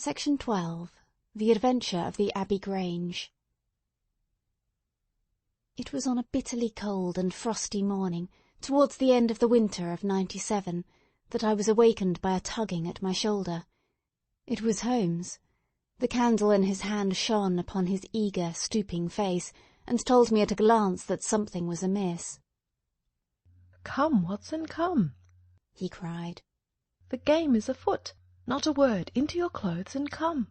Section 12. The Adventure of the Abbey Grange. It was on a bitterly cold and frosty morning, towards the end of the winter of '97, that I was awakened by a tugging at my shoulder. It was Holmes. The candle in his hand shone upon his eager, stooping face, and told me at a glance that something was amiss. "Come, Watson, come," he cried. "The game is afoot. Not a word. Into your clothes and come."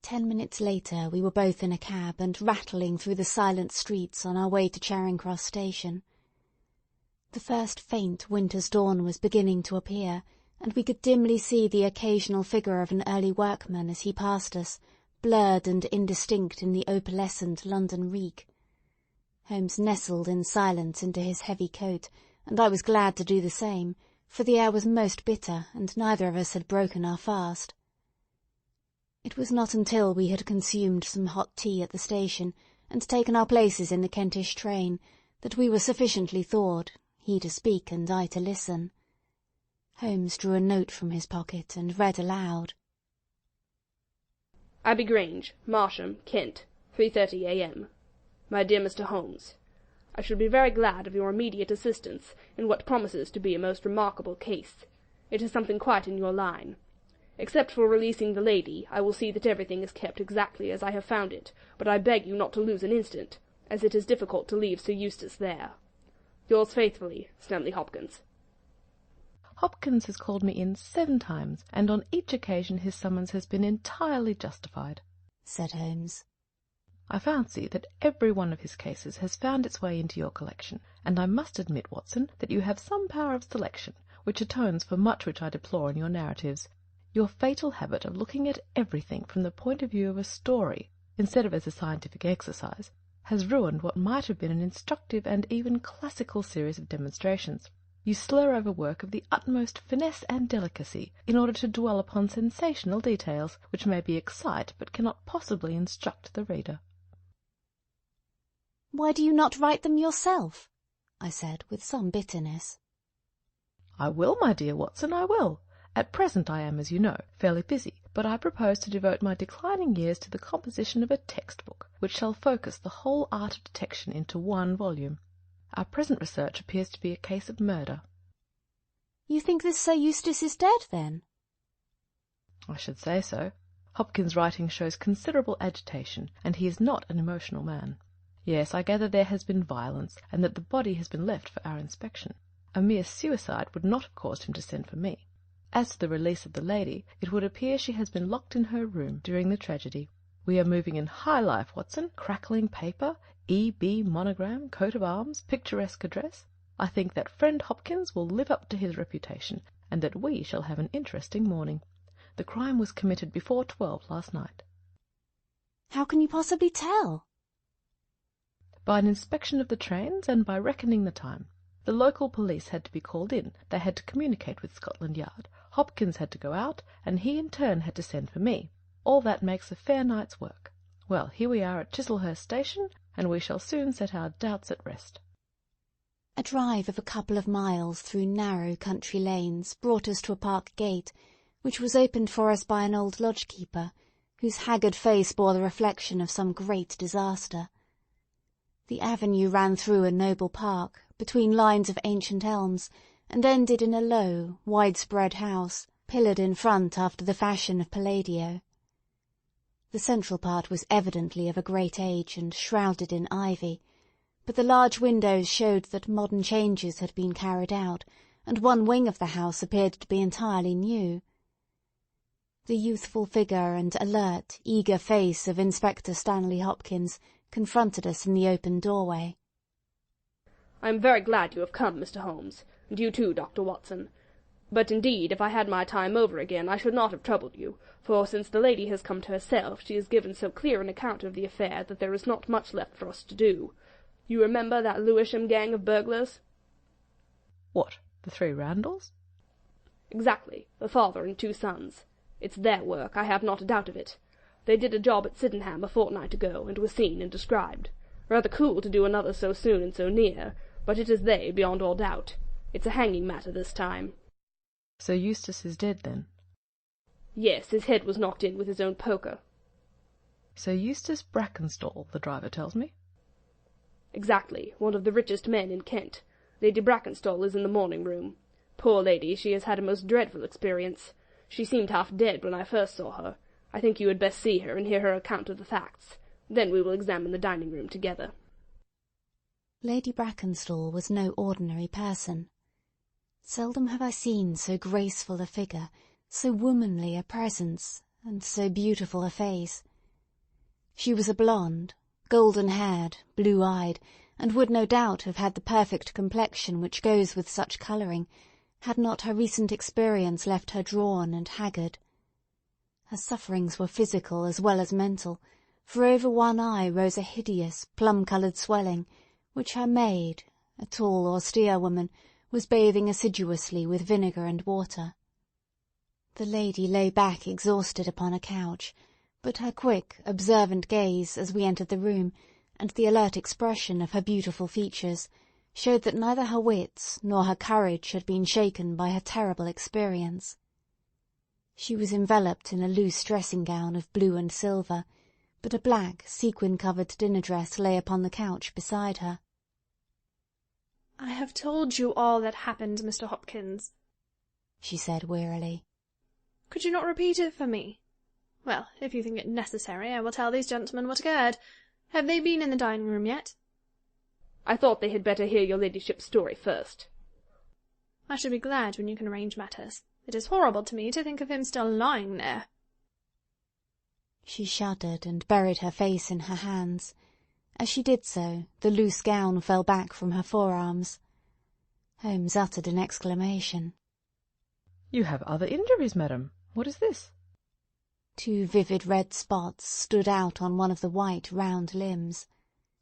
10 minutes later we were both in a cab and rattling through the silent streets on our way to Charing Cross Station. The first faint winter's dawn was beginning to appear, and we could dimly see the occasional figure of an early workman as he passed us, blurred and indistinct in the opalescent London reek. Holmes nestled in silence into his heavy coat, and I was glad to do the same, for the air was most bitter, and neither of us had broken our fast. It was not until we had consumed some hot tea at the station, and taken our places in the Kentish train, that we were sufficiently thawed, he to speak and I to listen. Holmes drew a note from his pocket and read aloud. Abbey Grange, Marsham, Kent, 3:30 a.m. My dear Mr. Holmes, I should be very glad of your immediate assistance in what promises to be a most remarkable case. It is something quite in your line. Except for releasing the lady, I will see that everything is kept exactly as I have found it, but I beg you not to lose an instant, as it is difficult to leave Sir Eustace there. Yours faithfully, Stanley Hopkins. Hopkins has called me in 7 times, and on each occasion his summons has been entirely justified, said Holmes. I fancy that every one of his cases has found its way into your collection, and I must admit, Watson, that you have some power of selection, which atones for much which I deplore in your narratives. Your fatal habit of looking at everything from the point of view of a story, instead of as a scientific exercise, has ruined what might have been an instructive and even classical series of demonstrations. You slur over work of the utmost finesse and delicacy, in order to dwell upon sensational details, which maybe excite, but cannot possibly instruct the reader. "Why do you not write them yourself?" I said, with some bitterness. "I will, my dear Watson, I will. At present I am, as you know, fairly busy, but I propose to devote my declining years to the composition of a textbook, which shall focus the whole art of detection into one volume. Our present research appears to be a case of murder." "You think this Sir Eustace is dead, then?" "I should say so. Hopkins' writing shows considerable agitation, and he is not an emotional man. Yes, I gather there has been violence, and that the body has been left for our inspection. A mere suicide would not have caused him to send for me. As to the release of the lady, it would appear she has been locked in her room during the tragedy. We are moving in high life, Watson. Crackling paper, E.B. monogram, coat of arms, picturesque address. I think that friend Hopkins will live up to his reputation, and that we shall have an interesting morning. The crime was committed before 12 last night." "How can you possibly tell?" "By an inspection of the trains, and by reckoning the time. The local police had to be called in, they had to communicate with Scotland Yard, Hopkins had to go out, and he in turn had to send for me. All that makes a fair night's work. Well, here we are at Chislehurst Station, and we shall soon set our doubts at rest." A drive of a couple of miles through narrow country lanes brought us to a park gate, which was opened for us by an old lodge-keeper, whose haggard face bore the reflection of some great disaster. The avenue ran through a noble park, between lines of ancient elms, and ended in a low, widespread house, pillared in front after the fashion of Palladio. The central part was evidently of a great age and shrouded in ivy, but the large windows showed that modern changes had been carried out, and one wing of the house appeared to be entirely new. The youthful figure and alert, eager face of Inspector Stanley Hopkins confronted us in the open doorway. "I am very glad you have come, Mr. Holmes, and you too, Dr. Watson. But indeed, if I had my time over again, I should not have troubled you, for since the lady has come to herself, she has given so clear an account of the affair that there is not much left for us to do. You remember that Lewisham gang of burglars?" "What, the 3 Randalls?" "Exactly, the father and 2 sons. It's their work, I have not a doubt of it. They did a job at Sydenham a fortnight ago, and was seen and described. Rather cool to do another so soon and so near, but it is they, beyond all doubt. It's a hanging matter this time." "Sir Eustace is dead, then?" Yes, his head was knocked in with his own poker. Sir Eustace Brackenstall, the driver tells me. Exactly, one of the richest men in Kent. Lady Brackenstall is in the morning room. Poor lady, she has had a most dreadful experience. She seemed half dead when I first saw her. I think you had best see her and hear her account of the facts. Then we will examine the dining room together. Lady Brackenstall was no ordinary person. Seldom have I seen so graceful a figure, so womanly a presence, and so beautiful a face. She was a blonde, golden-haired, blue-eyed, and would no doubt have had the perfect complexion which goes with such colouring, had not her recent experience left her drawn and haggard. Her sufferings were physical as well as mental, for over one eye rose a hideous, plum-coloured swelling, which her maid, a tall, austere woman, was bathing assiduously with vinegar and water. The lady lay back exhausted upon a couch, but her quick, observant gaze as we entered the room, and the alert expression of her beautiful features, showed that neither her wits nor her courage had been shaken by her terrible experience. She was enveloped in a loose dressing-gown of blue and silver, but a black, sequin-covered dinner-dress lay upon the couch beside her. "I have told you all that happened, Mr. Hopkins," she said wearily. "Could you not repeat it for me? Well, if you think it necessary, I will tell these gentlemen what occurred. Have they been in the dining-room yet?" "I thought they had better hear your ladyship's story first." "I shall be glad when you can arrange matters. It is horrible to me to think of him still lying there." She shuddered and buried her face in her hands. As she did so, the loose gown fell back from her forearms. Holmes uttered an exclamation. "You have other injuries, madam. What is this?" 2 vivid red spots stood out on one of the white, round limbs.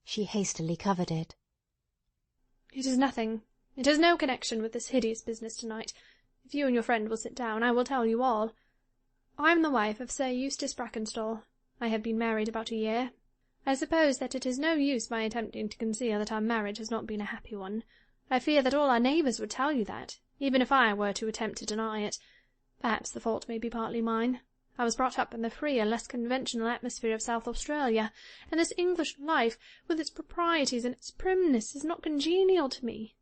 She hastily covered it. "It is nothing. It has no connection with this hideous business tonight. If you and your friend will sit down, I will tell you all. I am the wife of Sir Eustace Brackenstall. I have been married about a year. I suppose that it is no use my attempting to conceal that our marriage has not been a happy one. I fear that all our neighbours would tell you that, even if I were to attempt to deny it. Perhaps the fault may be partly mine. I was brought up in the freer, less conventional atmosphere of South Australia, and this English life, with its proprieties and its primness, is not congenial to me.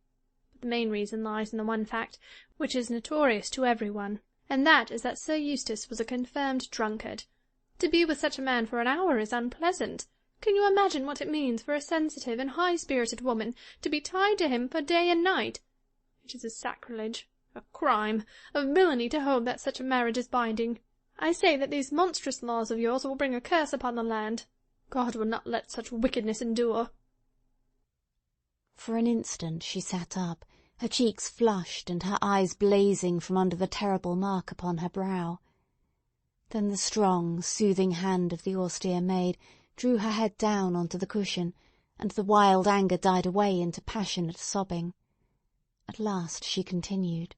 But the main reason lies in the one fact, which is notorious to every one, and that is that Sir Eustace was a confirmed drunkard. To be with such a man for an hour is unpleasant. Can you imagine what it means for a sensitive and high-spirited woman to be tied to him for day and night? It is a sacrilege, a crime, a villainy to hold that such a marriage is binding. I say that these monstrous laws of yours will bring a curse upon the land. God will not let such wickedness endure." For an instant she sat up, her cheeks flushed and her eyes blazing from under the terrible mark upon her brow. Then the strong, soothing hand of the austere maid drew her head down onto the cushion, and the wild anger died away into passionate sobbing. At last she continued.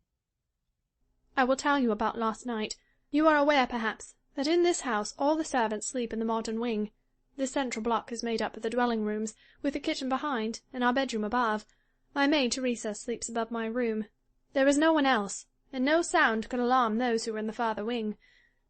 "I will tell you about last night. You are aware, perhaps, that in this house all the servants sleep in the modern wing. This central block is made up of the dwelling-rooms, with the kitchen behind, and our bedroom above. My maid Teresa sleeps above my room. There is no one else, and no sound could alarm those who were in the farther wing.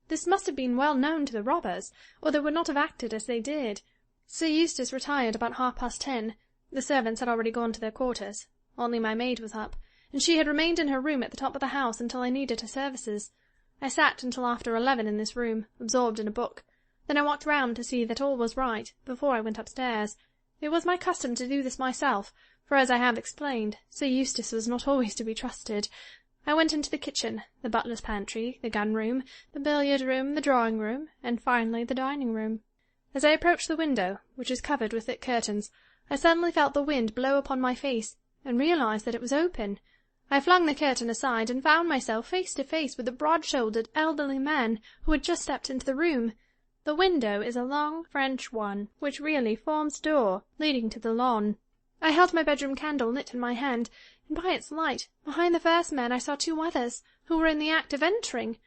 This must have been well known to the robbers, or they would not have acted as they did. Sir Eustace retired about 10:30. The servants had already gone to their quarters. Only my maid was up, and she had remained in her room at the top of the house until I needed her services. I sat until after 11 in this room, absorbed in a book. Then I walked round to see that all was right, before I went upstairs. It was my custom to do this myself, for, as I have explained, Sir Eustace was not always to be trusted. I went into the kitchen, the butler's pantry, the gun-room, the billiard-room, the drawing-room, and finally the dining-room. As I approached the window, which is covered with thick curtains, I suddenly felt the wind blow upon my face, and realized that it was open. I flung the curtain aside, and found myself face to face with a broad-shouldered, elderly man who had just stepped into the room. The window is a long French one, which really forms a door, leading to the lawn. I held my bedroom candle lit in my hand, and by its light, behind the first man I saw 2 others, who were in the act of entering.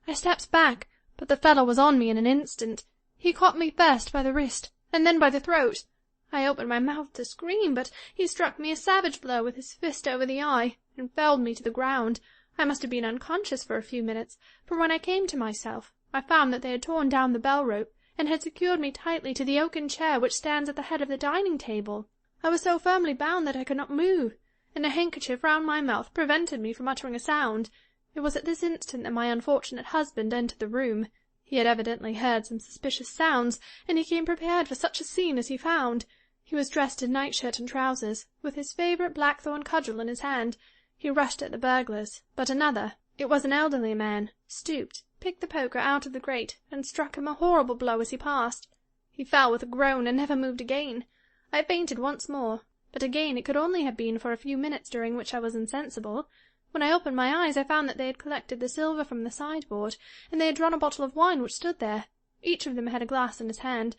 I stepped back, but the fellow was on me in an instant. He caught me first by the wrist, and then by the throat. I opened my mouth to scream, but he struck me a savage blow with his fist over the eye, and felled me to the ground. I must have been unconscious for a few minutes, for when I came to myself I found that they had torn down the bell rope and had secured me tightly to the oaken chair which stands at the head of the dining table. I was so firmly bound that I could not move, and a handkerchief round my mouth prevented me from uttering a sound. It was at this instant that my unfortunate husband entered the room. He had evidently heard some suspicious sounds, and he came prepared for such a scene as he found. He was dressed in nightshirt and trousers, with his favourite blackthorn cudgel in his hand. He rushed at the burglars, but another, it was an elderly man, stooped, picked the poker out of the grate, and struck him a horrible blow as he passed. He fell with a groan and never moved again. I fainted once more, but again it could only have been for a few minutes during which I was insensible. When I opened my eyes I found that they had collected the silver from the sideboard, and they had drawn a bottle of wine which stood there. Each of them had a glass in his hand.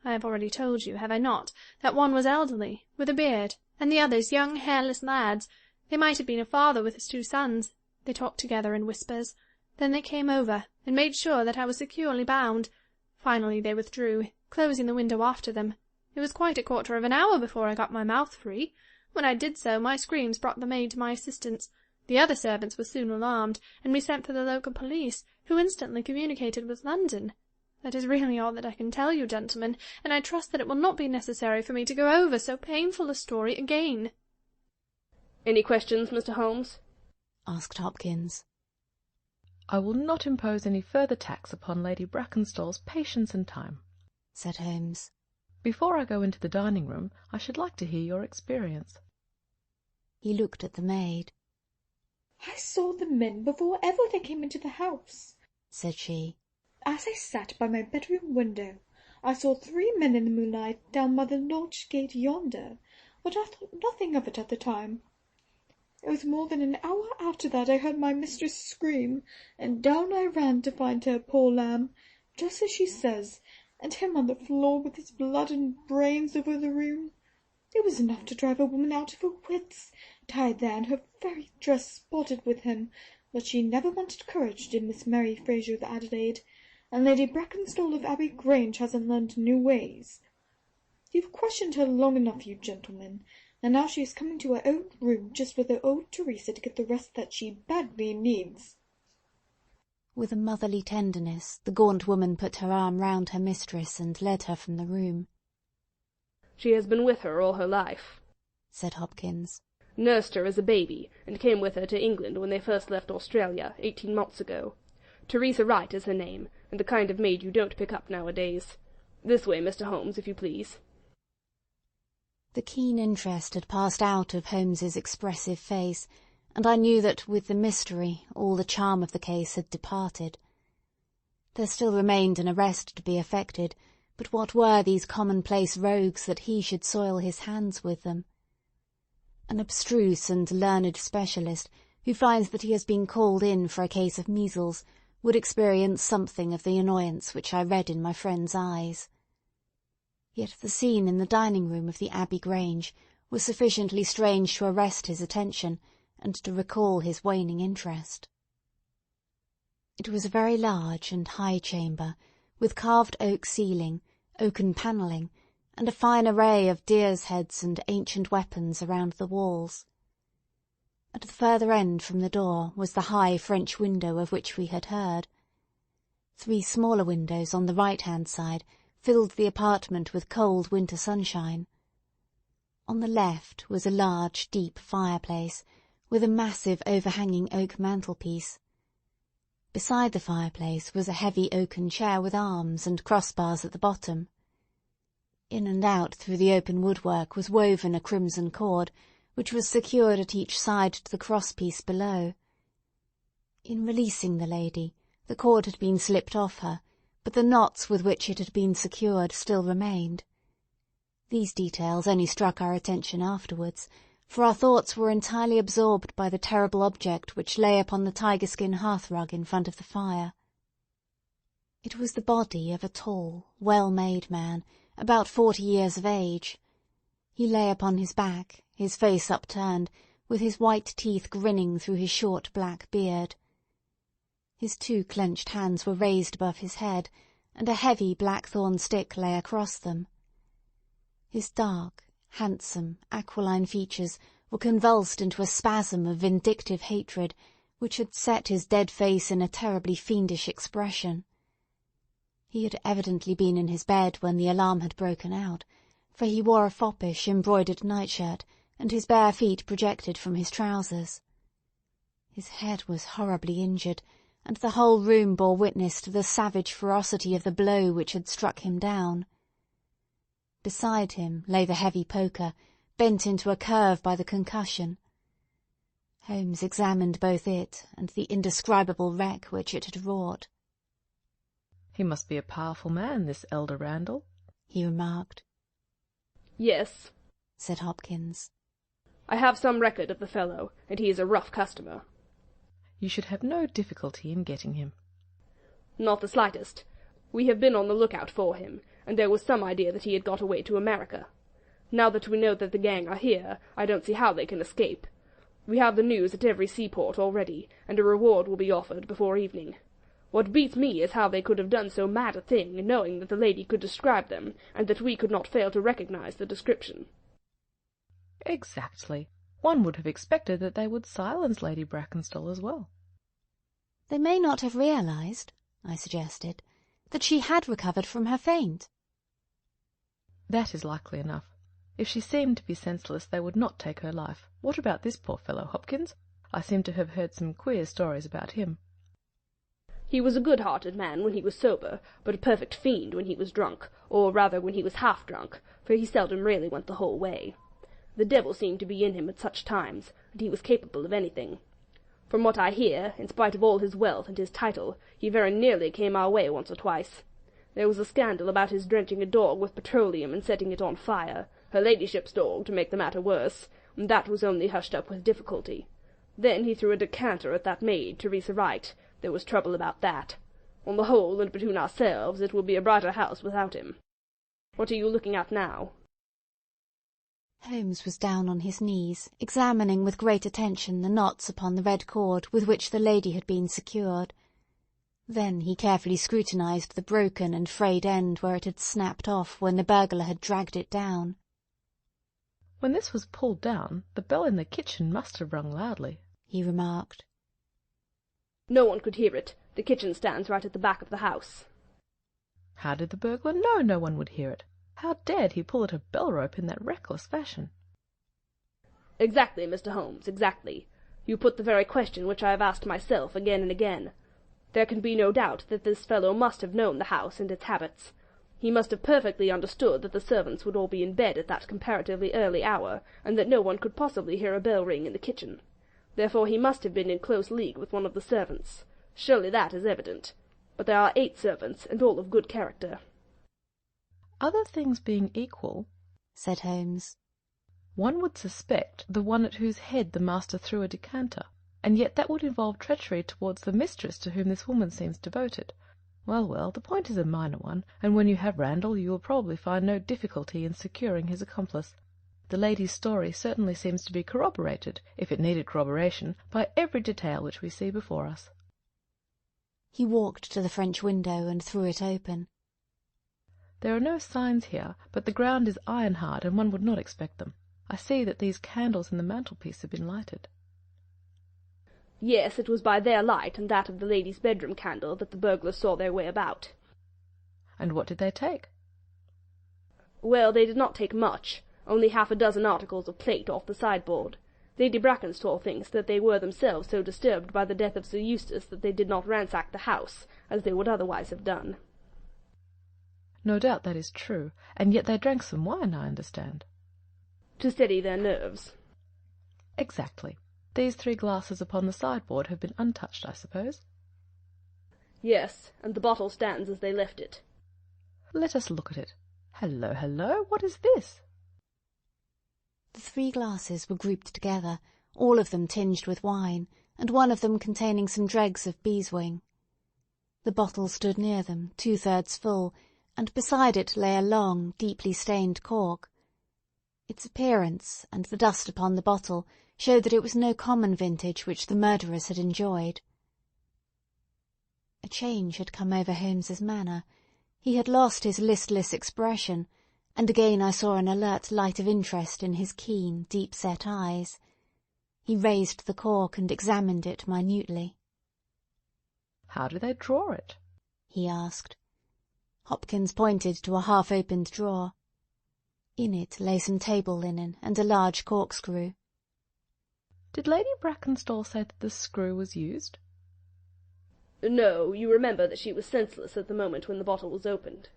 I have already told you, have I not, that one was elderly, with a beard, and the others young hairless lads. They might have been a father with his two sons. They talked together in whispers. Then they came over, and made sure that I was securely bound. Finally they withdrew, closing the window after them. It was quite a quarter of an hour before I got my mouth free. When I did so, my screams brought the maid to my assistance. The other servants were soon alarmed, and we sent for the local police, who instantly communicated with London. That is really all that I can tell you, gentlemen, and I trust that it will not be necessary for me to go over so painful a story again. Any questions, Mr. Holmes? Asked Hopkins. I will not impose any further tax upon Lady Brackenstall's patience and time, said Holmes. Before I go into the dining-room, I should like to hear your experience. He looked at the maid. I saw the men before ever they came into the house, said she. As I sat by my bedroom window, I saw 3 men in the moonlight down by the lodge gate yonder, but I thought nothing of it at the time. It was more than an hour after that I heard my mistress scream, and down I ran to find her, poor lamb, just as she says, and him on the floor with his blood and brains over the room. It was enough to drive a woman out of her wits, tied there and her very dress spotted with him, but she never wanted courage, did Miss Mary Fraser of Adelaide, and Lady Brackenstall of Abbey Grange hasn't learned new ways. You've questioned her long enough, you gentlemen, and now she is coming to her own room just with her old Teresa to get the rest that she badly needs. With a motherly tenderness, the gaunt woman put her arm round her mistress and led her from the room. She has been with her all her life, said Hopkins. Nursed her as a baby, and came with her to England when they first left Australia, 18 months ago. Teresa Wright is her name, and the kind of maid you don't pick up nowadays. This way, Mr. Holmes, if you please. The keen interest had passed out of Holmes's expressive face, and I knew that with the mystery all the charm of the case had departed. There still remained an arrest to be effected, but what were these commonplace rogues that he should soil his hands with them? An abstruse and learned specialist, who finds that he has been called in for a case of measles, would experience something of the annoyance which I read in my friend's eyes. Yet the scene in the dining-room of the Abbey Grange was sufficiently strange to arrest his attention and to recall his waning interest. It was a very large and high chamber, with carved oak ceiling, oaken panelling, and a fine array of deer's heads and ancient weapons around the walls. At the further end from the door was the high French window of which we had heard. 3 smaller windows on the right-hand side filled the apartment with cold winter sunshine. On the left was a large, deep fireplace, with a massive overhanging oak mantelpiece. Beside the fireplace was a heavy oaken chair with arms and crossbars at the bottom. In and out through the open woodwork was woven a crimson cord, which was secured at each side to the crosspiece below. In releasing the lady, the cord had been slipped off her, but the knots with which it had been secured still remained. These details only struck our attention afterwards, for our thoughts were entirely absorbed by the terrible object which lay upon the tiger-skin hearthrug in front of the fire. It was the body of a tall, well-made man, about 40 years of age. He lay upon his back, his face upturned, with his white teeth grinning through his short black beard. His 2 clenched hands were raised above his head, and a heavy blackthorn stick lay across them. His dark, handsome, aquiline features were convulsed into a spasm of vindictive hatred, which had set his dead face in a terribly fiendish expression. He had evidently been in his bed when the alarm had broken out, for he wore a foppish embroidered nightshirt, and his bare feet projected from his trousers. His head was horribly injured, and the whole room bore witness to the savage ferocity of the blow which had struck him down. Beside him lay the heavy poker, bent into a curve by the concussion. Holmes examined both it and the indescribable wreck which it had wrought. "He must be a powerful man, this elder Randall," he remarked. "Yes," said Hopkins. "I have some record of the fellow, and he is a rough customer." "You should have no difficulty in getting him." "Not the slightest. We have been on the lookout for him, and there was some idea that he had got away to America. Now that we know that the gang are here, I don't see how they can escape. We have the news at every seaport already, and a reward will be offered before evening. What beats me is how they could have done so mad a thing, knowing that the lady could describe them, and that we could not fail to recognize the description." "Exactly. One would have expected that they would silence Lady Brackenstall as well." "They may not have realized," I suggested, "that she had recovered from her faint." "That is likely enough. If she seemed to be senseless, they would not take her life. What about this poor fellow, Hopkins? I seem to have heard some queer stories about him." "He was a good-hearted man when he was sober, but a perfect fiend when he was drunk, or rather when he was half drunk, for he seldom really went the whole way. The devil seemed to be in him at such times, and he was capable of anything. From what I hear, in spite of all his wealth and his title, he very nearly came our way once or twice. There was a scandal about his drenching a dog with petroleum and setting it on fire, her ladyship's dog, to make the matter worse, and that was only hushed up with difficulty. Then he threw a decanter at that maid, Teresa Wright. There was trouble about that. On the whole, and between ourselves, it will be a brighter house without him. What are you looking at now?" Holmes was down on his knees, examining with great attention the knots upon the red cord with which the lady had been secured. Then he carefully scrutinized the broken and frayed end where it had snapped off when the burglar had dragged it down. "When this was pulled down, the bell in the kitchen must have rung loudly," he remarked. "No one could hear it. The kitchen stands right at the back of the house." "How did the burglar know no one would hear it? How dared he pull at a bell rope in that reckless fashion?" "Exactly, Mr. Holmes, exactly. You put the very question which I have asked myself again and again. There can be no doubt that this fellow must have known the house and its habits. He must have perfectly understood that the servants would all be in bed at that comparatively early hour, and that no one could possibly hear a bell ring in the kitchen. Therefore he must have been in close league with one of the servants. Surely that is evident. But there are 8 servants, and all of good character." "Other things being equal," said Holmes, "one would suspect the one at whose head the master threw a decanter, and yet that would involve treachery towards the mistress to whom this woman seems devoted. Well, the point is a minor one, and when you have Randall you will probably find no difficulty in securing his accomplice. The lady's story certainly seems to be corroborated, if it needed corroboration, by every detail which we see before us." He walked to the French window and threw it open. "There are no signs here, but the ground is iron-hard, and one would not expect them. I see that these candles in the mantelpiece have been lighted." "Yes, it was by their light and that of the lady's bedroom candle that the burglars saw their way about." "And what did they take?" "Well, they did not take much, only half a dozen articles of plate off the sideboard. Lady Brackenstall thinks that they were themselves so disturbed by the death of Sir Eustace that they did not ransack the house, as they would otherwise have done." "No doubt that is true, and yet they drank some wine, I understand." "To steady their nerves." "Exactly. These 3 glasses upon the sideboard have been untouched, I suppose?" "Yes, and the bottle stands as they left it." "Let us look at it. Hello, what is this?" The 3 glasses were grouped together, all of them tinged with wine, and one of them containing some dregs of beeswing. The bottle stood near them, 2/3 full, and beside it lay a long, deeply stained cork. Its appearance, and the dust upon the bottle, showed that it was no common vintage which the murderers had enjoyed. A change had come over Holmes's manner. He had lost his listless expression, and again I saw an alert light of interest in his keen, deep-set eyes. He raised the cork and examined it minutely. "How do they draw it?" he asked. Hopkins pointed to a half-opened drawer. In it lay some table linen and a large corkscrew. "Did Lady Brackenstall say that the screw was used?" No, you remember that she was senseless at the moment when the bottle was opened.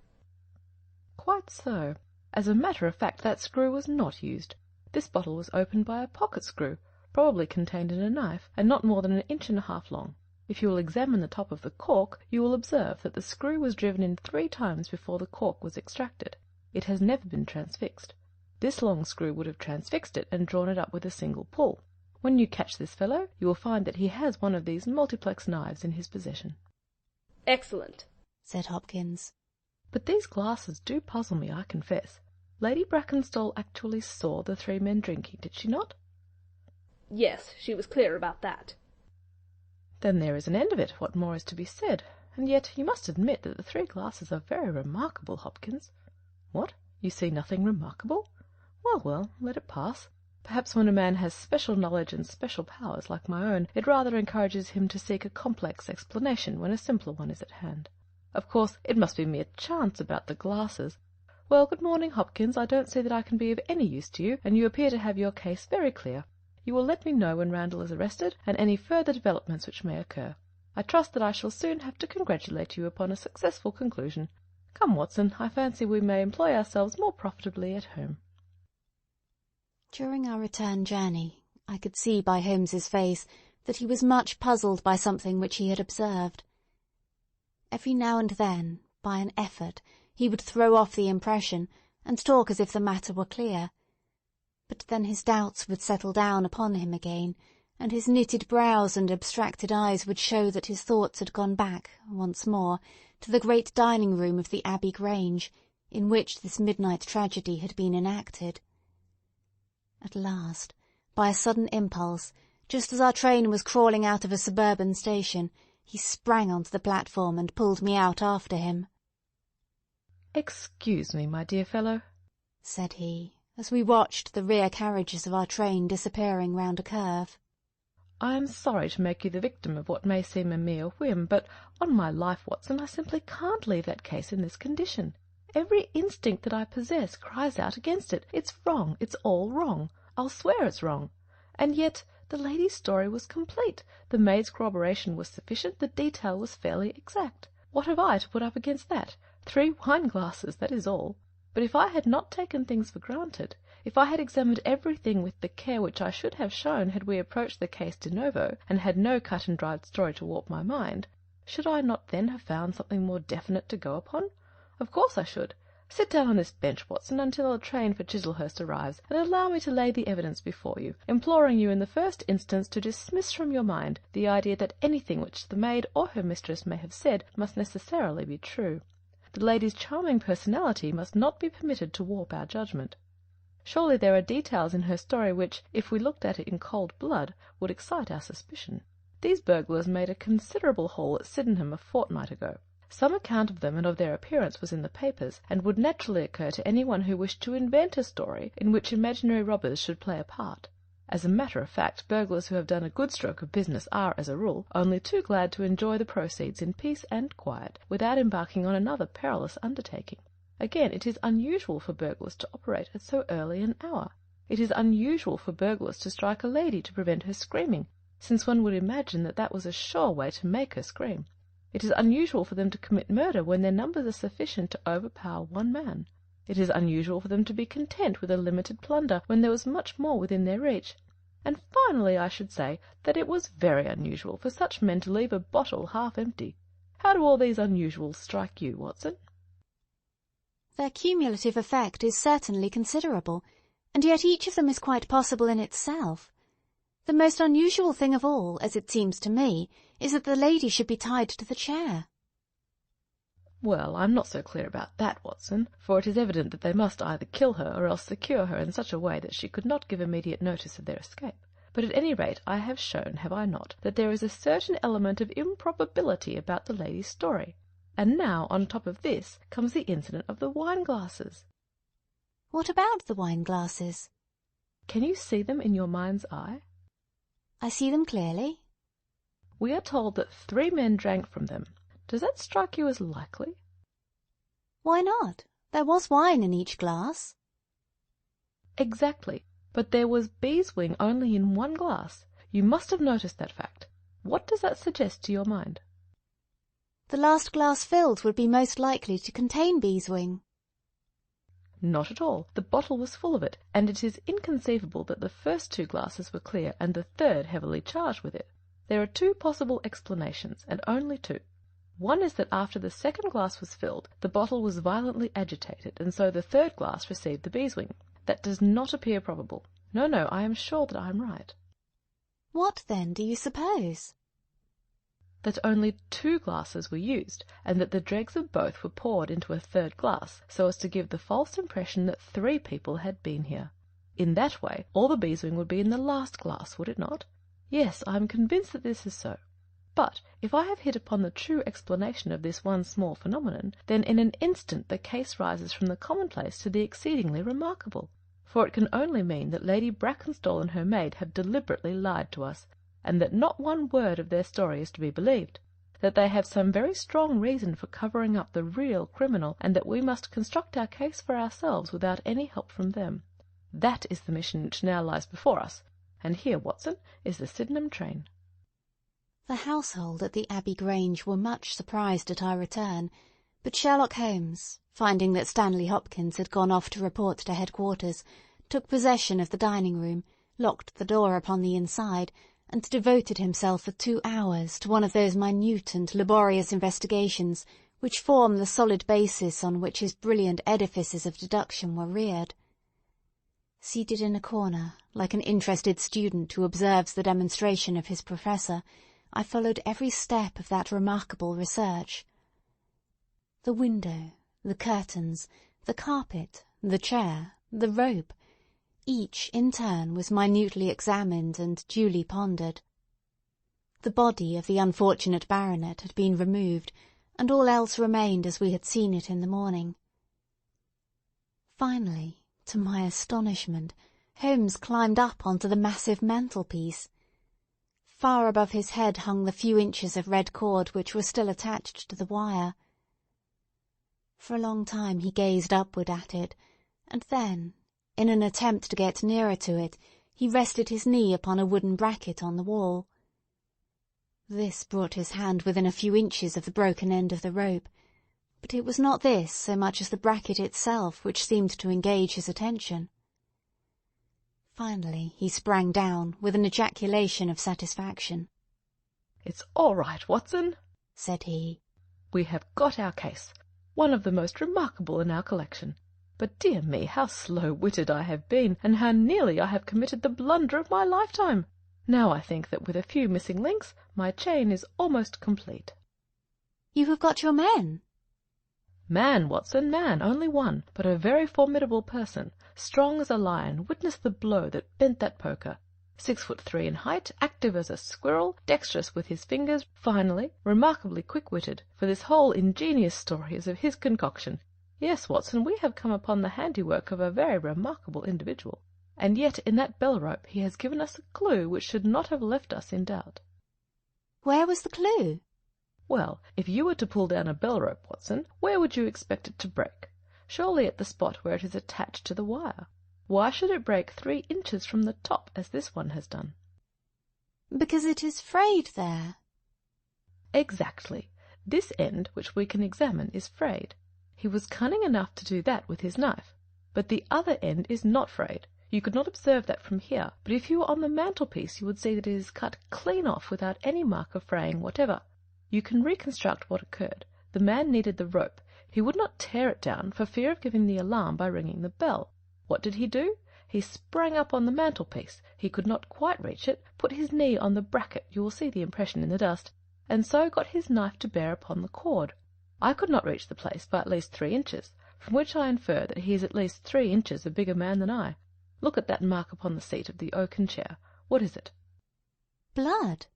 "Quite so. As a matter of fact, that screw was not used. This bottle was opened by a pocket screw, probably contained in a knife, and not more than 1.5 inches long. If you will examine the top of the cork, you will observe that the screw was driven in 3 times before the cork was extracted. It has never been transfixed. This long screw would have transfixed it and drawn it up with a single pull. When you catch this fellow, you will find that he has one of these multiplex knives in his possession." Excellent, said Hopkins. "But these glasses do puzzle me, I confess. Lady Brackenstall actually saw the 3 men drinking, did she not?" Yes, she was clear about that. "Then there is an end of it. What more is to be said? And yet you must admit that the 3 glasses are very remarkable, Hopkins." "What? You see nothing remarkable? Well, well, let it pass. Perhaps when a man has special knowledge and special powers like my own, it rather encourages him to seek a complex explanation when a simpler one is at hand. Of course, it must be mere chance about the glasses. Well, good morning, Hopkins. I don't see that I can be of any use to you, and you appear to have your case very clear. You will let me know when Randall is arrested, and any further developments which may occur. I trust that I shall soon have to congratulate you upon a successful conclusion. Come, Watson, I fancy we may employ ourselves more profitably at home." During our return journey, I could see by Holmes's face that he was much puzzled by something which he had observed. Every now and then, by an effort, he would throw off the impression, and talk as if the matter were clear. But then his doubts would settle down upon him again, and his knitted brows and abstracted eyes would show that his thoughts had gone back, once more, to the great dining-room of the Abbey Grange, in which this midnight tragedy had been enacted. At last, by a sudden impulse, just as our train was crawling out of a suburban station, he sprang onto the platform and pulled me out after him. "Excuse me, my dear fellow," said he, as we watched the rear carriages of our train disappearing round a curve. "I am sorry to make you the victim of what may seem a mere whim, but on my life, Watson, I simply can't leave that case in this condition. Every instinct that I possess cries out against it. It's wrong. It's all wrong. I'll swear it's wrong. And yet the lady's story was complete. The maid's corroboration was sufficient. The detail was fairly exact. What have I to put up against that? 3 wine-glasses, that is all. But if I had not taken things for granted, if I had examined everything with the care which I should have shown had we approached the case de novo, and had no cut-and-dried story to warp my mind, should I not then have found something more definite to go upon? Of course I should. Sit down on this bench, Watson, until the train for Chislehurst arrives, and allow me to lay the evidence before you, imploring you in the first instance to dismiss from your mind the idea that anything which the maid or her mistress may have said must necessarily be true. The lady's charming personality must not be permitted to warp our judgment. Surely there are details in her story which, if we looked at it in cold blood, would excite our suspicion. These burglars made a considerable haul at Sydenham a fortnight ago. Some account of them and of their appearance was in the papers, and would naturally occur to any one who wished to invent a story in which imaginary robbers should play a part. As a matter of fact, burglars who have done a good stroke of business are, as a rule, only too glad to enjoy the proceeds in peace and quiet, without embarking on another perilous undertaking. Again, it is unusual for burglars to operate at so early an hour. It is unusual for burglars to strike a lady to prevent her screaming, since one would imagine that that was a sure way to make her scream. It is unusual for them to commit murder when their numbers are sufficient to overpower one man. It is unusual for them to be content with a limited plunder when there was much more within their reach. And finally, I should say that it was very unusual for such men to leave a bottle half empty. How do all these unusuals strike you, Watson? Their cumulative effect is certainly considerable, and yet each of them is quite possible in itself. The most unusual thing of all, as it seems to me, is that the lady should be tied to the chair. Well, I'm not so clear about that, Watson, for it is evident that they must either kill her or else secure her in such a way that she could not give immediate notice of their escape. But at any rate I have shown, have I not, that there is a certain element of improbability about the lady's story. And now, on top of this, comes the incident of the wine-glasses. What about the wine-glasses? Can you see them in your mind's eye? I see them clearly. We are told that 3 men drank from them. Does that strike you as likely? Why not? There was wine in each glass. Exactly, but there was beeswing only in 1 glass. You must have noticed that fact. What does that suggest to your mind? The last glass filled would be most likely to contain beeswing. Not at all. The bottle was full of it, and it is inconceivable that the first 2 glasses were clear and the third heavily charged with it. There are 2 possible explanations, and only 2. One is that after the second glass was filled, the bottle was violently agitated, and so the third glass received the beeswing. That does not appear probable. No, I am sure that I am right. What, then, do you suppose? That only 2 glasses were used, and that the dregs of both were poured into a third glass, so as to give the false impression that 3 people had been here. In that way, all the beeswing would be in the last glass, would it not? Yes, I am convinced that this is so. But if I have hit upon the true explanation of this one small phenomenon, then in an instant the case rises from the commonplace to the exceedingly remarkable. For it can only mean that Lady Brackenstall and her maid have deliberately lied to us, and that not one word of their story is to be believed, that they have some very strong reason for covering up the real criminal, and that we must construct our case for ourselves without any help from them. That is the mission which now lies before us, and here, Watson, is the Sydenham train. The household at the Abbey Grange were much surprised at our return, but Sherlock Holmes, finding that Stanley Hopkins had gone off to report to headquarters, took possession of the dining-room, locked the door upon the inside, and devoted himself for 2 hours to one of those minute and laborious investigations which form the solid basis on which his brilliant edifices of deduction were reared. Seated in a corner, like an interested student who observes the demonstration of his professor, I followed every step of that remarkable research. The window, the curtains, the carpet, the chair, the rope, each in turn was minutely examined and duly pondered. The body of the unfortunate baronet had been removed, and all else remained as we had seen it in the morning. Finally, to my astonishment, Holmes climbed up onto the massive mantelpiece. Far above his head hung the few inches of red cord which were still attached to the wire. For a long time he gazed upward at it, and then, in an attempt to get nearer to it, he rested his knee upon a wooden bracket on the wall. This brought his hand within a few inches of the broken end of the rope, but it was not this so much as the bracket itself which seemed to engage his attention. Finally he sprang down with an ejaculation of satisfaction. "It's all right, Watson," said he. "We have got our case, one of the most remarkable in our collection. But dear me, how slow-witted I have been, and how nearly I have committed the blunder of my lifetime! Now I think that with a few missing links my chain is almost complete." "You have got your men?" "Man, Watson, man, only one, but a very formidable person, strong as a lion. Witness the blow that bent that poker. 6'3" in height, active as a squirrel, dexterous with his fingers, finally, remarkably quick-witted, for this whole ingenious story is of his concoction. Yes, Watson, we have come upon the handiwork of a very remarkable individual, and yet in that bell-rope he has given us a clue which should not have left us in doubt." "Where was the clue?" "Well, if you were to pull down a bell-rope, Watson, where would you expect it to break? Surely at the spot where it is attached to the wire. Why should it break 3 inches from the top, as this one has done?" "Because it is frayed there." "Exactly. This end, which we can examine, is frayed. He was cunning enough to do that with his knife. But the other end is not frayed. You could not observe that from here, but if you were on the mantelpiece you would see that it is cut clean off without any mark of fraying whatever. You can reconstruct what occurred. The man needed the rope. He would not tear it down for fear of giving the alarm by ringing the bell. What did he do? He sprang up on the mantelpiece. He could not quite reach it, put his knee on the bracket, you will see the impression in the dust, and so got his knife to bear upon the cord. I could not reach the place by at least 3 inches, from which I infer that he is at least 3 inches a bigger man than I. Look at that mark upon the seat of the oaken chair. What is it?" "Blood."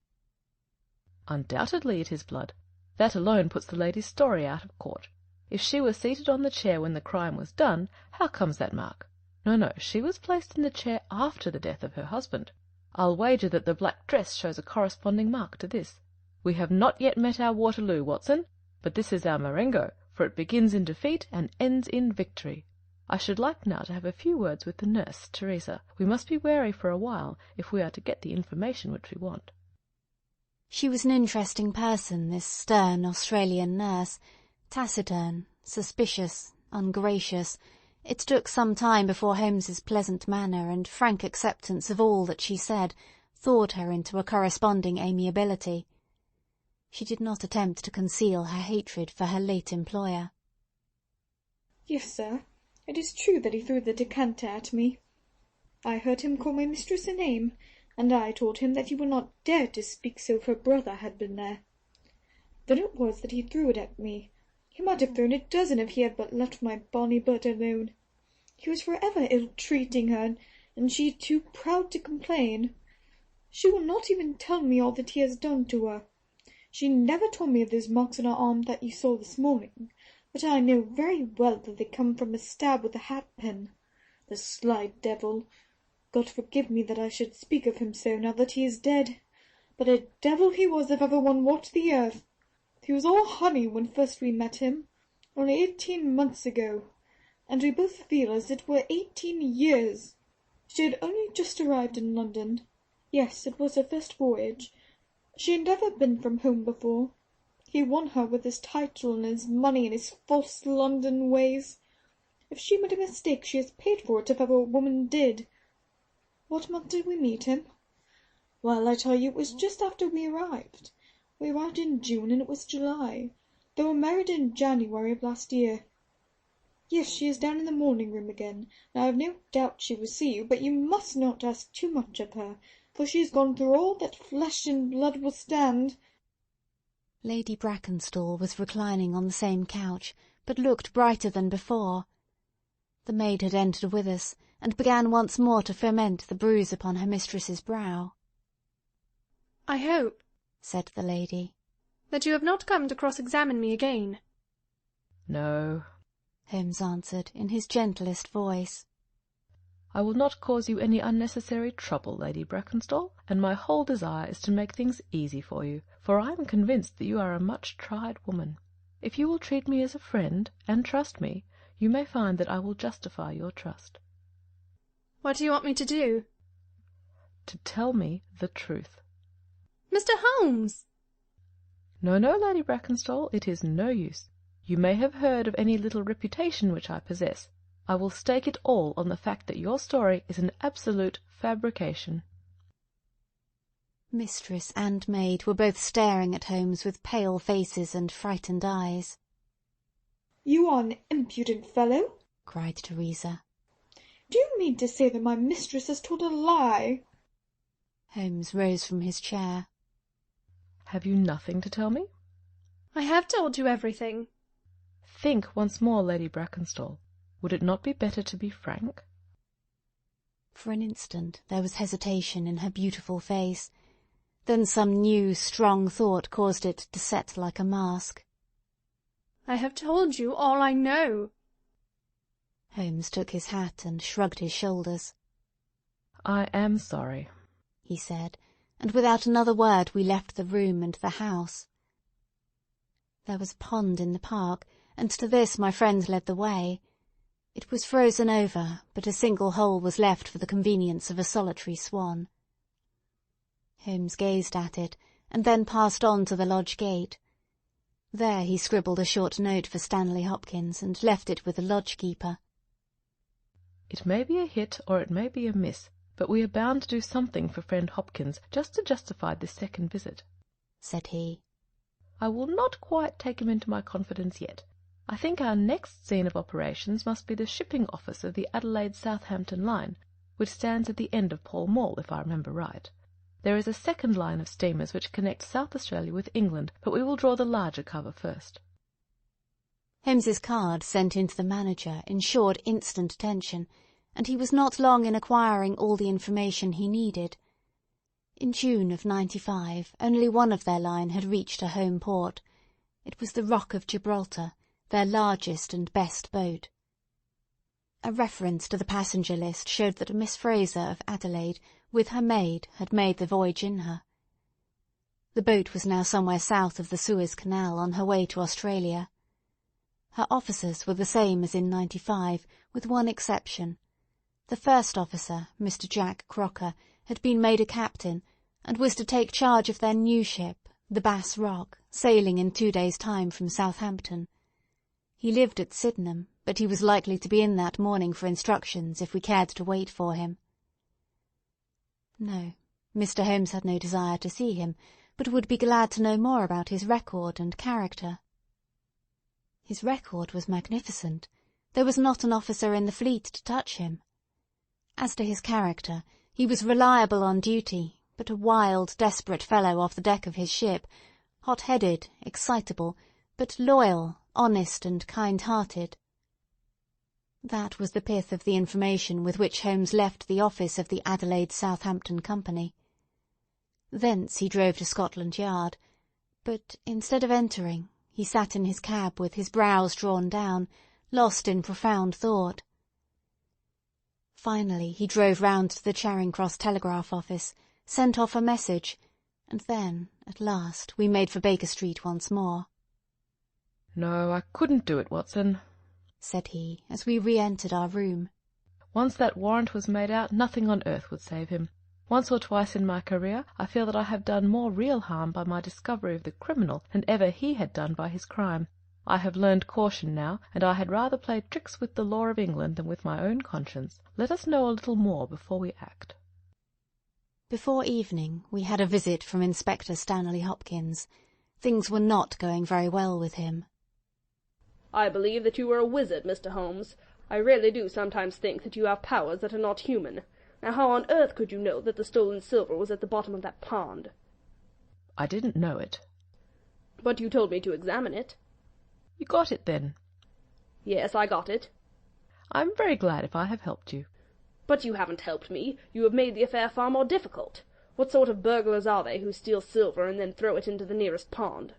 "Undoubtedly it is blood. That alone puts the lady's story out of court. If she was seated on the chair when the crime was done, how comes that mark? No, she was placed in the chair after the death of her husband. I'll wager that the black dress shows a corresponding mark to this. We have not yet met our Waterloo, Watson, but this is our Marengo, for it begins in defeat and ends in victory. I should like now to have a few words with the nurse, Teresa. We must be wary for a while if we are to get the information which we want." She was an interesting person, this stern Australian nurse, taciturn, suspicious, ungracious. It took some time before Holmes's pleasant manner and frank acceptance of all that she said thawed her into a corresponding amiability. She did not attempt to conceal her hatred for her late employer. "Yes, sir. It is true that he threw the decanter at me. I heard him call my mistress a name, and I told him that he would not dare to speak so if her brother had been there. Then it was that he threw it at me. He might have thrown a dozen if he had but left my bonny bird alone. He was for ever ill-treating her, and she too proud to complain. She will not even tell me all that he has done to her. She never told me of those marks on her arm that you saw this morning, but I know very well that they come from a stab with a hat-pin. The sly devil! God forgive me that I should speak of him so now that he is dead, but a devil he was if ever one walked the earth. He was all honey when first we met him, only 18 months ago, and we both feel as it were 18 years. She had only just arrived in London. Yes, it was her first voyage. She had never been from home before. He won her with his title and his money and his false London ways. If she made a mistake, she has paid for it if ever a woman did. What month did we meet him? Well, I tell you, it was just after we arrived. We arrived in June, and it was July. They were married in January of last year. Yes, she is down in the morning room again, and I have no doubt she will see you, but you must not ask too much of her, for she has gone through all that flesh and blood will stand." Lady Brackenstall was reclining on the same couch, but looked brighter than before. The maid had entered with us, and began once more to foment the bruise upon her mistress's brow. "I hope," said the lady, "that you have not come to cross-examine me again." "No," Holmes answered in his gentlest voice. "I will not cause you any unnecessary trouble, Lady Brackenstall, and my whole desire is to make things easy for you, for I am convinced that you are a much-tried woman. If you will treat me as a friend, and trust me, you may find that I will justify your trust." "What do you want me to do?" "To tell me the truth." "Mr. Holmes!" "No, no, Lady Brackenstall, it is no use. You may have heard of any little reputation which I possess. I will stake it all on the fact that your story is an absolute fabrication." Mistress and maid were both staring at Holmes with pale faces and frightened eyes. "You are an impudent fellow!" cried Teresa. "Do you mean to say that my mistress has told a lie?" Holmes rose from his chair. "Have you nothing to tell me?" "I have told you everything." "Think once more, Lady Brackenstall. Would it not be better to be frank?" For an instant there was hesitation in her beautiful face. Then some new, strong thought caused it to set like a mask. "I have told you all I know." Holmes took his hat and shrugged his shoulders. "I am sorry," he said, and without another word we left the room and the house. There was a pond in the park, and to this my friend led the way. It was frozen over, but a single hole was left for the convenience of a solitary swan. Holmes gazed at it, and then passed on to the lodge gate. There he scribbled a short note for Stanley Hopkins, and left it with the lodge-keeper. "It may be a hit or it may be a miss, but we are bound to do something for friend Hopkins just to justify this second visit," said he. "I will not quite take him into my confidence yet. I think our next scene of operations must be the shipping office of the Adelaide-Southampton line, which stands at the end of Pall Mall, if I remember right. There is a second line of steamers which connect South Australia with England, but we will draw the larger cover first." Holmes's card sent in to the manager ensured instant attention, and he was not long in acquiring all the information he needed. In June of '95, only one of their line had reached a home port. It was the Rock of Gibraltar, their largest and best boat. A reference to the passenger list showed that Miss Fraser of Adelaide with her maid, had made the voyage in her. The boat was now somewhere south of the Suez Canal on her way to Australia. Her officers were the same as in '95, with one exception. The first officer, Mr. Jack Crocker, had been made a captain, and was to take charge of their new ship, the Bass Rock, sailing in 2 days' time from Southampton. He lived at Sydenham, but he was likely to be in that morning for instructions if we cared to wait for him. No, Mr. Holmes had no desire to see him, but would be glad to know more about his record and character. His record was magnificent. There was not an officer in the fleet to touch him. As to his character, he was reliable on duty, but a wild, desperate fellow off the deck of his ship, hot-headed, excitable, but loyal, honest, and kind-hearted. That was the pith of the information with which Holmes left the office of the Adelaide Southampton Company. Thence he drove to Scotland Yard, but instead of entering, he sat in his cab with his brows drawn down, lost in profound thought. Finally he drove round to the Charing Cross Telegraph Office, sent off a message, and then, at last, we made for Baker Street once more. "No, I couldn't do it, Watson," said he, as we re-entered our room. "Once that warrant was made out, nothing on earth would save him. Once or twice in my career I feel that I have done more real harm by my discovery of the criminal than ever he had done by his crime. I have learned caution now, and I had rather play tricks with the law of England than with my own conscience. Let us know a little more before we act." Before evening we had a visit from Inspector Stanley Hopkins. Things were not going very well with him. "I believe that you are a wizard, Mr. Holmes. I really do sometimes think that you have powers that are not human. Now how on earth could you know that the stolen silver was at the bottom of that pond?" "I didn't know it." "But you told me to examine it." "You got it, then?" "Yes, I got it." "I'm very glad if I have helped you." "But you haven't helped me. You have made the affair far more difficult. What sort of burglars are they who steal silver and then throw it into the nearest pond?"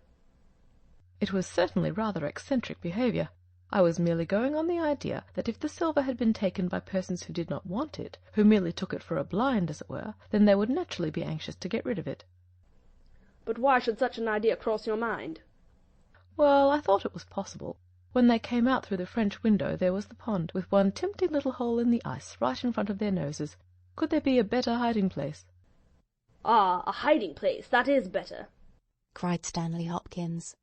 It was certainly rather eccentric behaviour. I was merely going on the idea that if the silver had been taken by persons who did not want it, who merely took it for a blind, as it were, then they would naturally be anxious to get rid of it. "But why should such an idea cross your mind?" Well, I thought it was possible. When they came out through the French window there was the pond, with one tempting little hole in the ice right in front of their noses. Could there be a better hiding-place? "Ah, a hiding-place, that is better," cried Stanley Hopkins.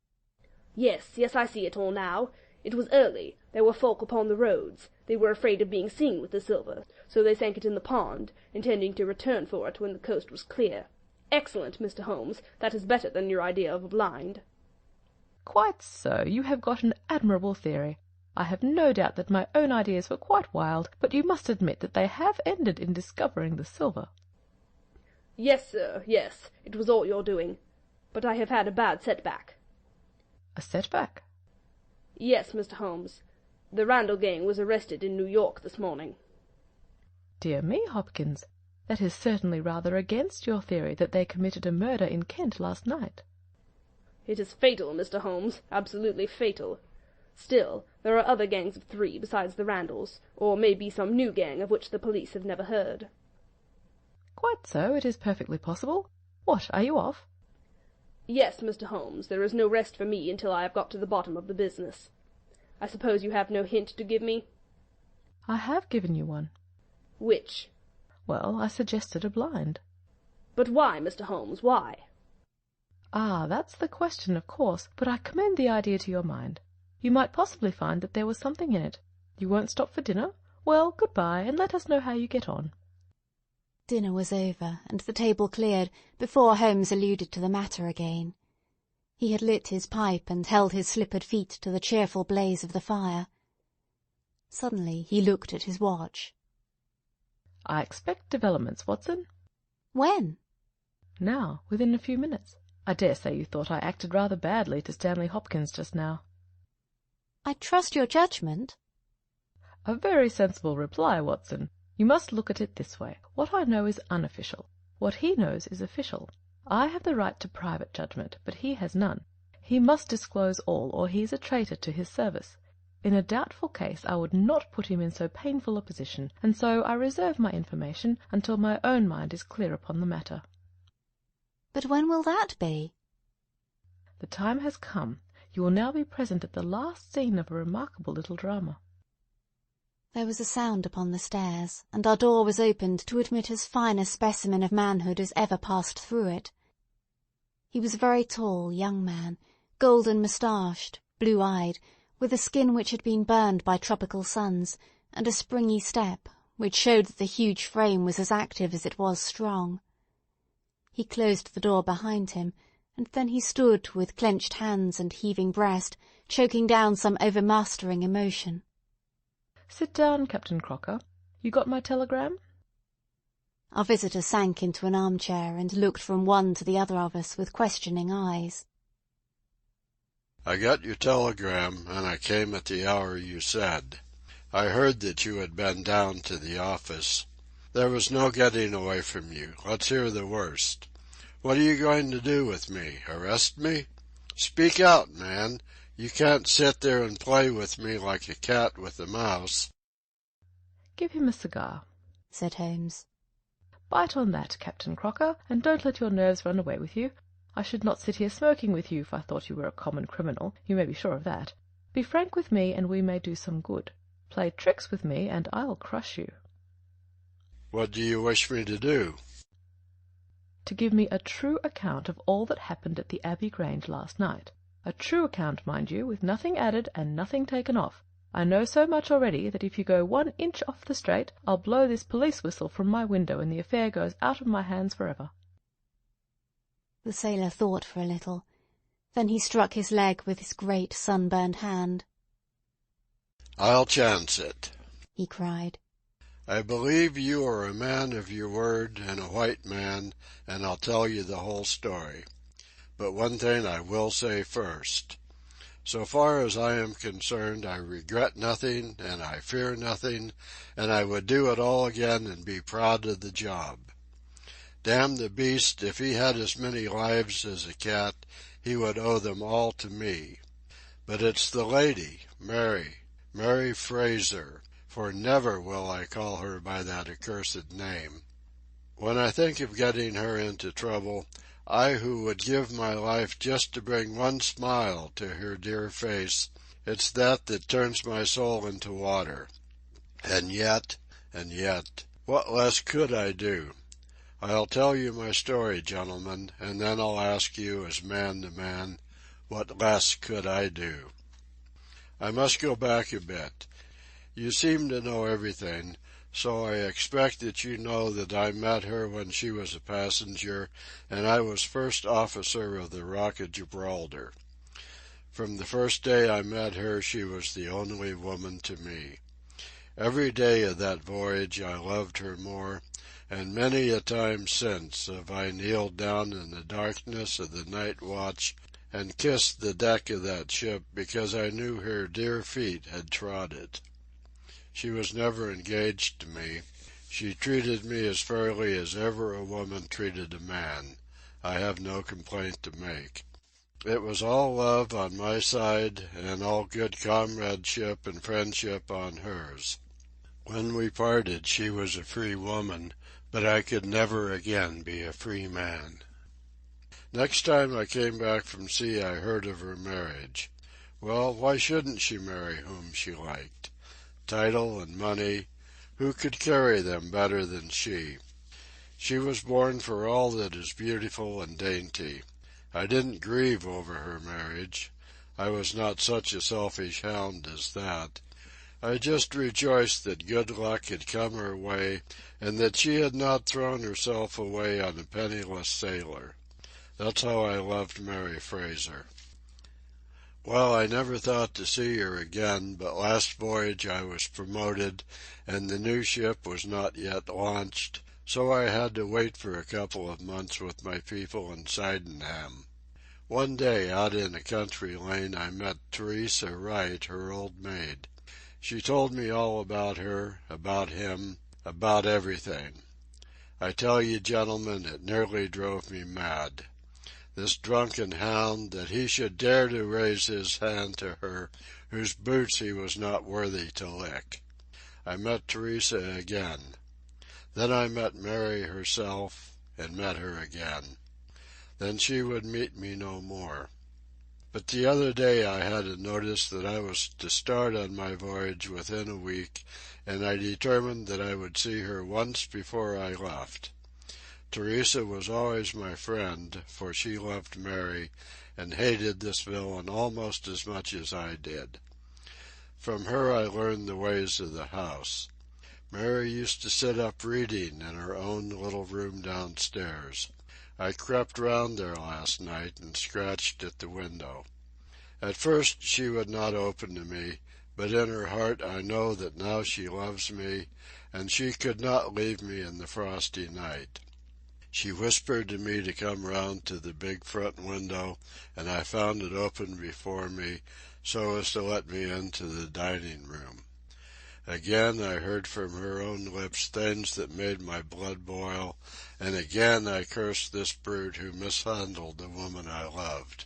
Yes, I see it all now. It was early. There were folk upon the roads. They were afraid of being seen with the silver, so they sank it in the pond, intending to return for it when the coast was clear. Excellent, Mr. Holmes. That is better than your idea of a blind." "Quite so. You have got an admirable theory. I have no doubt that my own ideas were quite wild, but you must admit that they have ended in discovering the silver." "Yes, sir, yes. It was all your doing. But I have had a bad setback." "A setback?" "Yes, Mr. Holmes. The Randall gang was arrested in New York this morning." "Dear me, Hopkins, that is certainly rather against your theory that they committed a murder in Kent last night." "It is fatal, Mr. Holmes, absolutely fatal. Still, there are other gangs of 3 besides the Randalls, or may be some new gang of which the police have never heard." "Quite so, it is perfectly possible. What, are you off?" "Yes, Mr. Holmes, there is no rest for me until I have got to the bottom of the business. I suppose you have no hint to give me?" "I have given you one." "Which?" "Well, I suggested a blind." "But why, Mr. Holmes, why?" "Ah, that's the question, of course, but I commend the idea to your mind. You might possibly find that there was something in it. You won't stop for dinner? Well, good-bye, and let us know how you get on." Dinner was over, and the table cleared, before Holmes alluded to the matter again. He had lit his pipe and held his slippered feet to the cheerful blaze of the fire. Suddenly he looked at his watch. "I expect developments, Watson." "When?" "Now, within a few minutes. I dare say you thought I acted rather badly to Stanley Hopkins just now." "I trust your judgment." "A very sensible reply, Watson. You must look at it this way. What I know is unofficial. What he knows is official. I have the right to private judgment, but he has none. He must disclose all, or he is a traitor to his service. In a doubtful case I would not put him in so painful a position, and so I reserve my information until my own mind is clear upon the matter." "But when will that be?" "The time has come. You will now be present at the last scene of a remarkable little drama." There was a sound upon the stairs, and our door was opened to admit as fine a specimen of manhood as ever passed through it. He was a very tall young man, golden moustached, blue-eyed, with a skin which had been burned by tropical suns, and a springy step, which showed that the huge frame was as active as it was strong. He closed the door behind him, and then he stood with clenched hands and heaving breast, choking down some overmastering emotion. "Sit down, Captain Crocker. You got my telegram?" Our visitor sank into an armchair and looked from one to the other of us with questioning eyes. "I got your telegram, and I came at the hour you said. I heard that you had been down to the office. There was no getting away from you. Let's hear the worst. What are you going to do with me? Arrest me? Speak out, man. You can't sit there and play with me like a cat with a mouse." "Give him a cigar," said Holmes. "Bite on that, Captain Crocker, and don't let your nerves run away with you. I should not sit here smoking with you if I thought you were a common criminal, you may be sure of that. Be frank with me, and we may do some good. Play tricks with me, and I'll crush you." "What do you wish me to do?" "To give me a true account of all that happened at the Abbey Grange last night. A true account, mind you, with nothing added and nothing taken off. I know so much already that if you go 1 inch off the straight, I'll blow this police whistle from my window and the affair goes out of my hands forever." The sailor thought for a little. Then he struck his leg with his great sunburned hand. "I'll chance it," he cried. "I believe you are a man of your word and a white man, and I'll tell you the whole story. But one thing I will say first. So far as I am concerned, I regret nothing and I fear nothing, and I would do it all again and be proud of the job. Damn the beast, if he had as many lives as a cat, he would owe them all to me. But it's the lady, Mary Fraser, for never will I call her by that accursed name. When I think of getting her into trouble, I who would give my life just to bring one smile to her dear face, it's that turns my soul into water. And yet, what less could I do? I'll tell you my story, gentlemen, and then I'll ask you, as man to man, what less could I do? I must go back a bit. You seem to know everything, so I expect that you know that I met her when she was a passenger, and I was first officer of the Rock of Gibraltar. From the first day I met her, she was the only woman to me. Every day of that voyage I loved her more, and many a time since have I kneeled down in the darkness of the night watch and kissed the deck of that ship because I knew her dear feet had trod it. She was never engaged to me. She treated me as fairly as ever a woman treated a man. I have no complaint to make. It was all love on my side, and all good comradeship and friendship on hers. When we parted, she was a free woman, but I could never again be a free man. Next time I came back from sea, I heard of her marriage. Well, why shouldn't she marry whom she liked? Title and money, who could carry them better than she? She was born for all that is beautiful and dainty. I didn't grieve over her marriage. I was not such a selfish hound as that. I just rejoiced that good luck had come her way, and that she had not thrown herself away on a penniless sailor. That's how I loved Mary Fraser. Well, I never thought to see her again, but last voyage I was promoted, and the new ship was not yet launched, so I had to wait for a couple of months with my people in Sydenham. One day, out in a country lane, I met Theresa Wright, her old maid. She told me all about her, about him, about everything. I tell you, gentlemen, it nearly drove me mad. This drunken hound, that he should dare to raise his hand to her, whose boots he was not worthy to lick. I met Teresa again. Then I met Mary herself, and met her again. Then she would meet me no more. But the other day I had a notice that I was to start on my voyage within a week, and I determined that I would see her once before I left. Teresa was always my friend, for she loved Mary, and hated this villain almost as much as I did. From her I learned the ways of the house. Mary used to sit up reading in her own little room downstairs. I crept round there last night and scratched at the window. At first she would not open to me, but in her heart I know that now she loves me, and she could not leave me in the frosty night. She whispered to me to come round to the big front window, and I found it open before me, so as to let me into the dining room. Again I heard from her own lips things that made my blood boil, and again I cursed this brute who mishandled the woman I loved.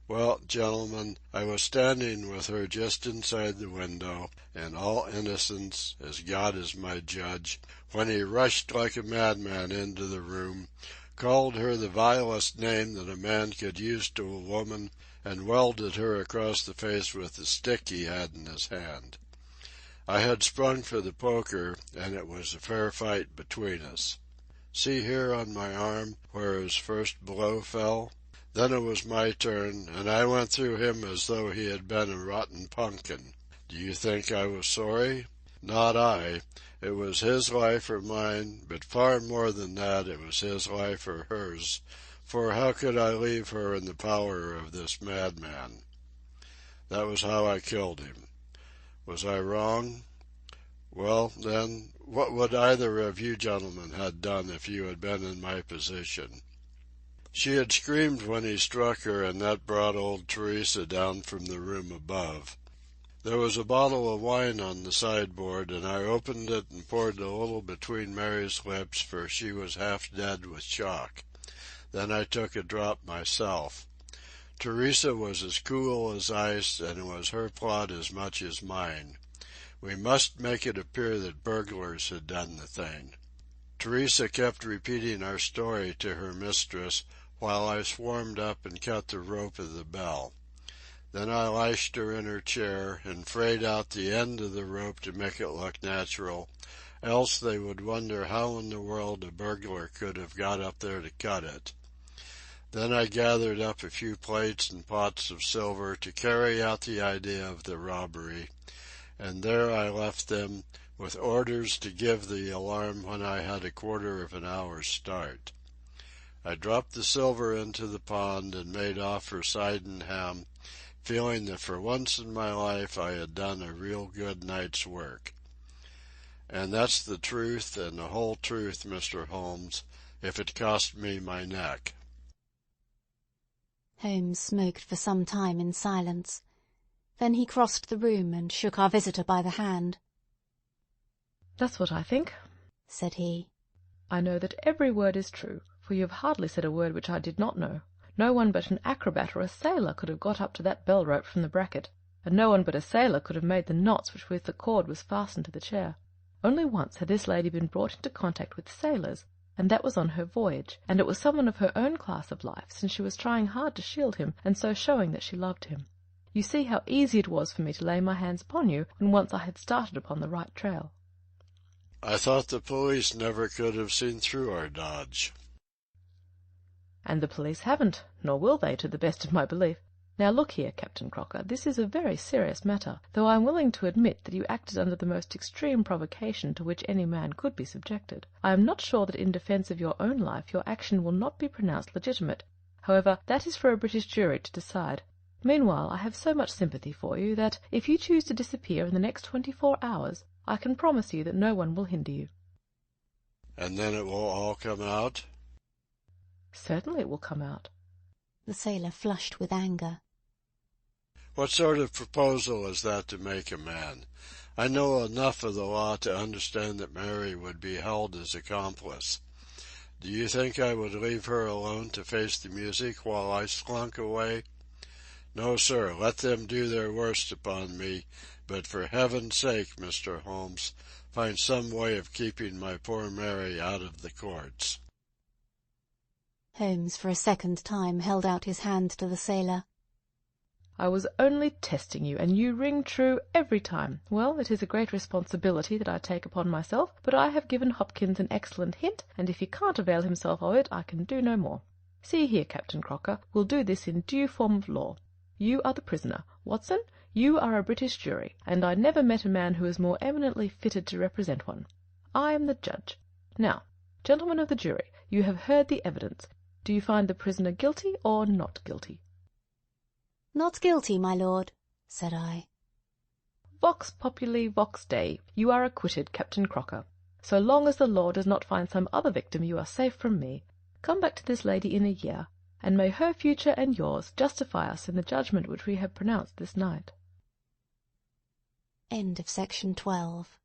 Well, gentlemen, I was standing with her just inside the window, in all innocence, as God is my judge, when he rushed like a madman into the room, called her the vilest name that a man could use to a woman, and welded her across the face with the stick he had in his hand. I had sprung for the poker, and it was a fair fight between us. See here on my arm, where his first blow fell? Then it was my turn, and I went through him as though he had been a rotten pumpkin. Do you think I was sorry? Not I. It was his life or mine, but far more than that, it was his life or hers, for how could I leave her in the power of this madman? That was how I killed him. Was I wrong? Well, then, what would either of you gentlemen have done if you had been in my position? She had screamed when he struck her, and that brought old Teresa down from the room above. There was a bottle of wine on the sideboard, and I opened it and poured a little between Mary's lips, for she was half dead with shock. Then I took a drop myself. Teresa was as cool as ice, and it was her plot as much as mine. We must make it appear that burglars had done the thing. Teresa kept repeating our story to her mistress, while I swarmed up and cut the rope of the bell. Then I lashed her in her chair, and frayed out the end of the rope to make it look natural, else they would wonder how in the world a burglar could have got up there to cut it. Then I gathered up a few plates and pots of silver to carry out the idea of the robbery, and there I left them, with orders to give the alarm when I had a quarter of an hour's start. I dropped the silver into the pond and made off for Sydenham, feeling that for once in my life I had done a real good night's work. And that's the truth and the whole truth, Mr. Holmes, if it cost me my neck. Holmes smoked for some time in silence. Then he crossed the room and shook our visitor by the hand. "That's what I think," said he. "I know that every word is true, for you have hardly said a word which I did not know. No one but an acrobat or a sailor could have got up to that bell rope from the bracket, and no one but a sailor could have made the knots with which the cord was fastened to the chair. Only once had this lady been brought into contact with sailors, and that was on her voyage, and it was someone of her own class of life, since she was trying hard to shield him, and so showing that she loved him. You see how easy it was for me to lay my hands upon you when once I had started upon the right trail." I thought the police never could have seen through our dodge. "And the police haven't, nor will they, to the best of my belief. Now look here, Captain Crocker, this is a very serious matter, though I am willing to admit that you acted under the most extreme provocation to which any man could be subjected. I am not sure that in defence of your own life your action will not be pronounced legitimate. However, that is for a British jury to decide. Meanwhile, I have so much sympathy for you that, if you choose to disappear in the next 24 hours, I can promise you that no one will hinder you." And then it will all come out? "Certainly it will come out." The sailor flushed with anger. What sort of proposal is that to make a man? I know enough of the law to understand that Mary would be held as accomplice. Do you think I would leave her alone to face the music while I slunk away? No, sir, let them do their worst upon me, but for heaven's sake, Mr. Holmes, find some way of keeping my poor Mary out of the courts." Holmes for a second time held out his hand to the sailor. "I was only testing you, and you ring true every time. Well, it is a great responsibility that I take upon myself, but I have given Hopkins an excellent hint, and if he can't avail himself of it, I can do no more. See here, Captain Crocker, we'll do this in due form of law. You are the prisoner. Watson, you are a British jury, and I never met a man who is more eminently fitted to represent one. I am the judge. Now, gentlemen of the jury, you have heard the evidence. Do you find the prisoner guilty or not guilty?" "Not guilty, my lord," said I. "Vox populi, vox Dei. You are acquitted, Captain Crocker. So long as the law does not find some other victim, you are safe from me. Come back to this lady in a year, and may her future and yours justify us in the judgment which we have pronounced this night." End of section 12.